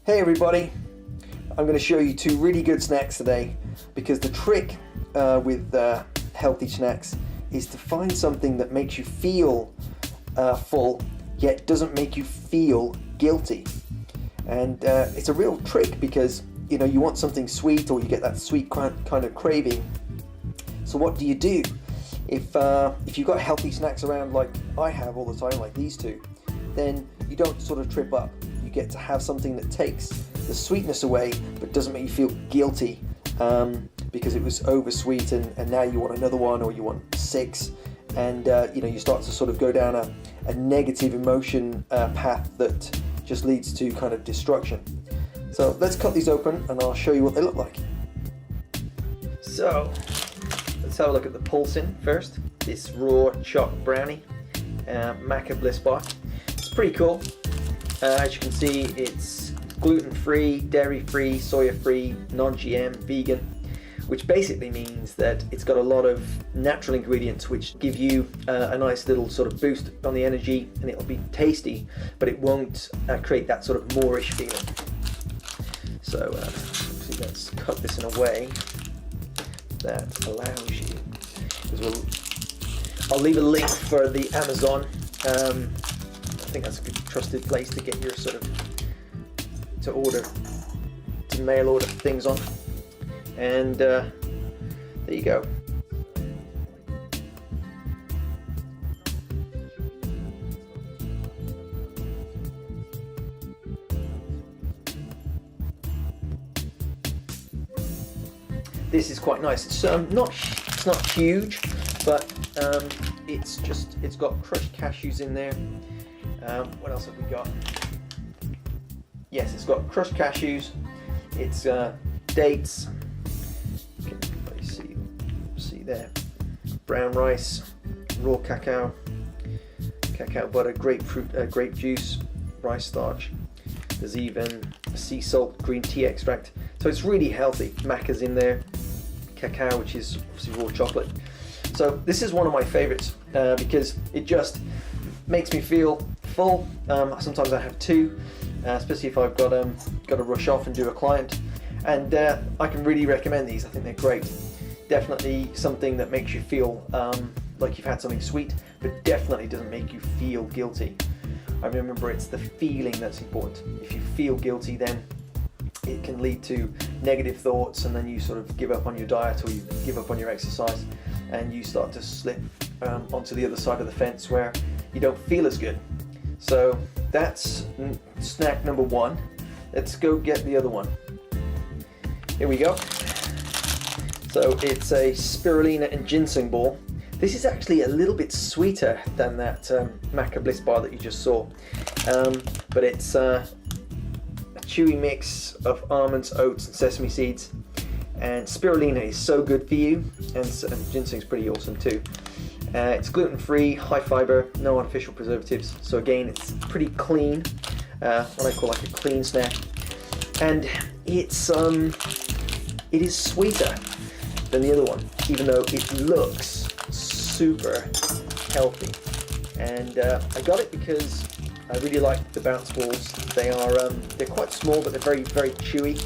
Hey everybody, I'm going to show you two really good snacks today, because the trick with healthy snacks is to find something that makes you feel full yet doesn't make you feel guilty. And it's a real trick because you want something sweet, or you get that sweet kind of craving. So what do you do if you've got healthy snacks around like I have all the time, like these two? Then you don't sort of trip up. You get to have something that takes the sweetness away but doesn't make you feel guilty because it was over sweet, and now you want another one, or you want 6, and you start to sort of go down a negative emotion path that just leads to kind of destruction. So let's cut these open and I'll show you what they look like. So let's have a look at the Pulsin first. This raw chocolate brownie, Maca Bliss Bar. It's pretty cool. As you can see, it's gluten-free, dairy-free, soya-free, non-GM, vegan, which basically means that it's got a lot of natural ingredients which give you a nice little sort of boost on the energy, and it'll be tasty, but it won't create that sort of moreish feeling. So let's cut this in a way that allows you, I'll leave a link for the Amazon. I think that's a good trusted place to get your sort of to mail order things on, and there you go. This is quite nice. It's not huge, but it's got crushed cashews in there. What else have we got? Yes, it's got crushed cashews. It's dates. You can probably see there. Brown rice, raw cacao, cacao butter, grapefruit, grape juice, rice starch. There's even sea salt, green tea extract. So it's really healthy. Maca's in there. Cacao, which is obviously raw chocolate. So this is one of my favorites because it just makes me feel full. Sometimes I have 2, especially if I've got to rush off and do a client, and I can really recommend these. I think they're great. Definitely something that makes you feel like you've had something sweet, but definitely doesn't make you feel guilty. I remember it's the feeling that's important. If you feel guilty, then it can lead to negative thoughts, and then you sort of give up on your diet, or you give up on your exercise, and you start to slip onto the other side of the fence where you don't feel as good. So that's snack number 1. Let's go get the other one. Here we go. So it's a Spirulina and Ginseng ball. This is actually a little bit sweeter than that Maca Bliss Bar that you just saw, but it's a chewy mix of almonds, oats and sesame seeds. And Spirulina is so good for you, and Ginseng's pretty awesome too. It's gluten-free, high fiber, no artificial preservatives. So again, it's pretty clean, what I call like a clean snack. And it is sweeter than the other one, even though it looks super healthy. And I got it because I really like the bounce balls. They're quite small, but they're very, very chewy,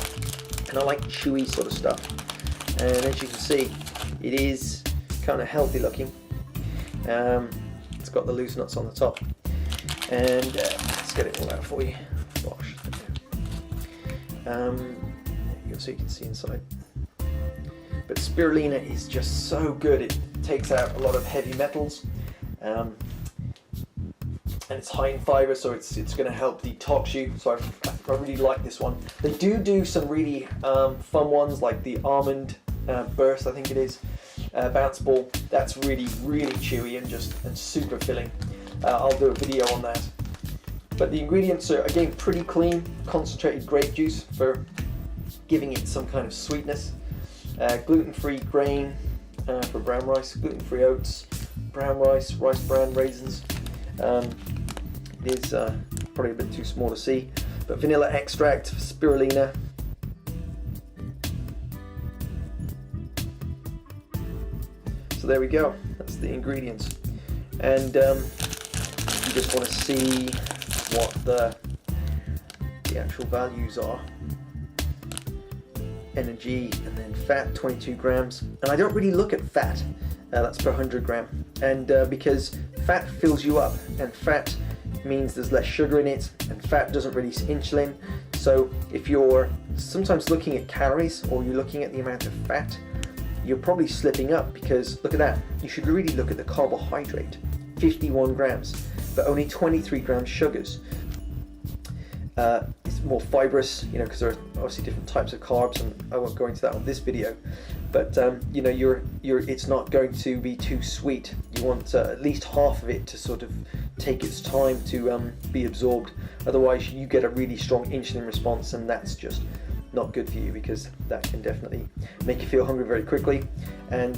and I like chewy sort of stuff. And as you can see, it is kind of healthy looking. It's got the loose nuts on the top, and let's get it all out for you. Gosh, so you can see inside. But Spirulina is just so good. It takes out a lot of heavy metals, and it's high in fiber, so it's going to help detox you. So I really like this one. They do some really fun ones, like the almond burst, I think it is. Bounce ball, that's really, really chewy and super filling. I'll do a video on that. But the ingredients are again pretty clean. Concentrated grape juice for giving it some kind of sweetness. Gluten-free grain for brown rice, gluten-free oats, brown rice, rice bran, raisins. It is probably a bit too small to see, but vanilla extract, spirulina. So there we go, that's the ingredients. And you just want to see what the the actual values are. Energy and then fat, 22 grams. And I don't really look at fat, that's per 100 gram. And because fat fills you up, and fat means there's less sugar in it, and fat doesn't release insulin. So if you're sometimes looking at calories, or you're looking at the amount of fat, you're probably slipping up, because look at that. You should really look at the carbohydrate, 51 grams, but only 23 grams sugars. It's more fibrous, you know, because there are obviously different types of carbs, and I won't go into that on this video. But you know, it's not going to be too sweet. You want at least half of it to sort of take its time to be absorbed. Otherwise, you get a really strong insulin response, and that's just not good for you, because that can definitely make you feel hungry very quickly, and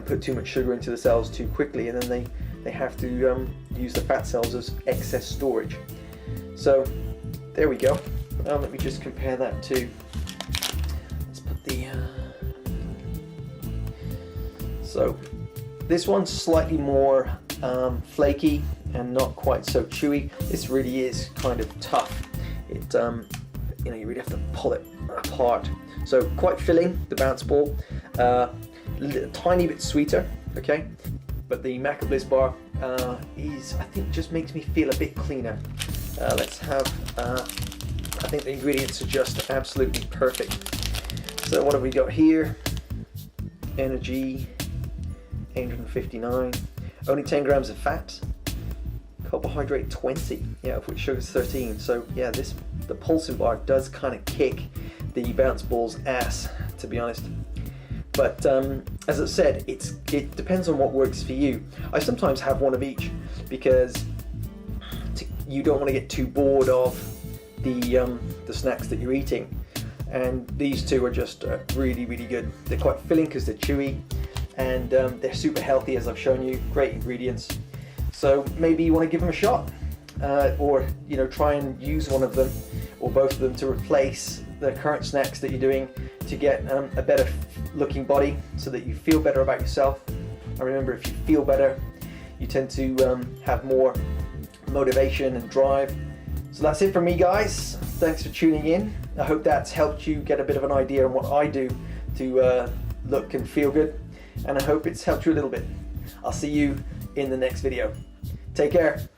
put too much sugar into the cells too quickly, and then they have to use the fat cells as excess storage. So there we go. Let me just compare that to, let's put the, so this one's slightly more flaky and not quite so chewy. This really is kind of tough. It, you know, you really have to pull it apart. So quite filling, the bounce ball, a tiny bit sweeter, okay? But the Maca Bliss Bar is, I think, just makes me feel a bit cleaner. Let's have, I think the ingredients are just absolutely perfect. So what have we got here? Energy, 859, only 10 grams of fat, carbohydrate 20, yeah, of which sugar's 13. So yeah, the Pulsin bar does kind of kick the bounce ball's ass, to be honest. But as I said, it depends on what works for you. I sometimes have one of each, because you don't want to get too bored of the snacks that you're eating. And these two are just really, really good. They're quite filling because they're chewy, and they're super healthy, as I've shown you. Great ingredients. So maybe you want to give them a shot, or you know, try and use one of them or both of them to replace the current snacks that you're doing, to get a better looking body, so that you feel better about yourself. And remember, if you feel better, you tend to have more motivation and drive. So that's it from me, guys. Thanks for tuning in. I hope that's helped you get a bit of an idea on what I do to look and feel good, and I hope it's helped you a little bit. I'll see you in the next video. Take care.